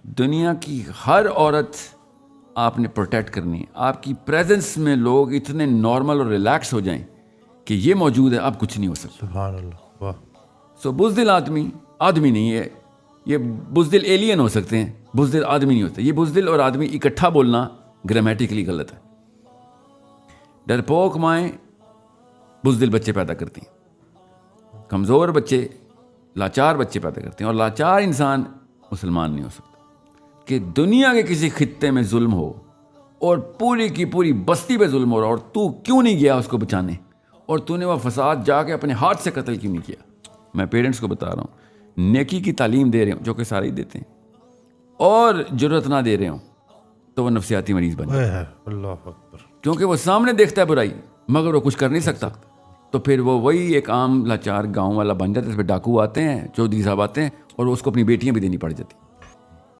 دنیا کی ہر عورت آپ نے پروٹیکٹ کرنی ہے. آپ کی پریزنس میں لوگ اتنے نارمل اور ریلیکس ہو جائیں کہ یہ موجود ہے, آپ کچھ نہیں ہو سکتا. سبحان اللہ. واہ. سو بزدل آدمی نہیں ہے. یہ بزدل ایلین ہو سکتے ہیں, بزدل آدمی نہیں ہوتا. یہ بزدل اور آدمی اکٹھا بولنا گرامیٹیکلی غلط ہے. ڈرپوک مائیں بزدل بچے پیدا کرتی ہیں, کمزور بچے, لاچار بچے پیدا کرتے ہیں. اور لاچار انسان مسلمان نہیں ہو سکتا. کہ دنیا کے کسی خطے میں ظلم ہو اور پوری کی پوری بستی پہ ظلم ہو رہا, اور تو کیوں نہیں گیا اس کو بچانے, اور تو نے وہ فساد جا کے اپنے ہاتھ سے قتل کیوں نہیں کیا. میں پیرنٹس کو بتا رہا ہوں, نیکی کی تعلیم دے رہے ہوں جو کہ سارے ہی دیتے ہیں, اور جرت نہ دے رہے ہوں تو وہ نفسیاتی مریض بن جائے. اللہ اکبر. کیونکہ وہ سامنے دیکھتا ہے برائی مگر وہ کچھ کر نہیں سکتا. تو پھر وہ وہی ایک عام لاچار گاؤں والا بن جاتا ہے. اس پہ ڈاکو آتے ہیں, چودھری صاحب آتے ہیں, اور اس کو اپنی بیٹیاں بھی دینی پڑ جاتی.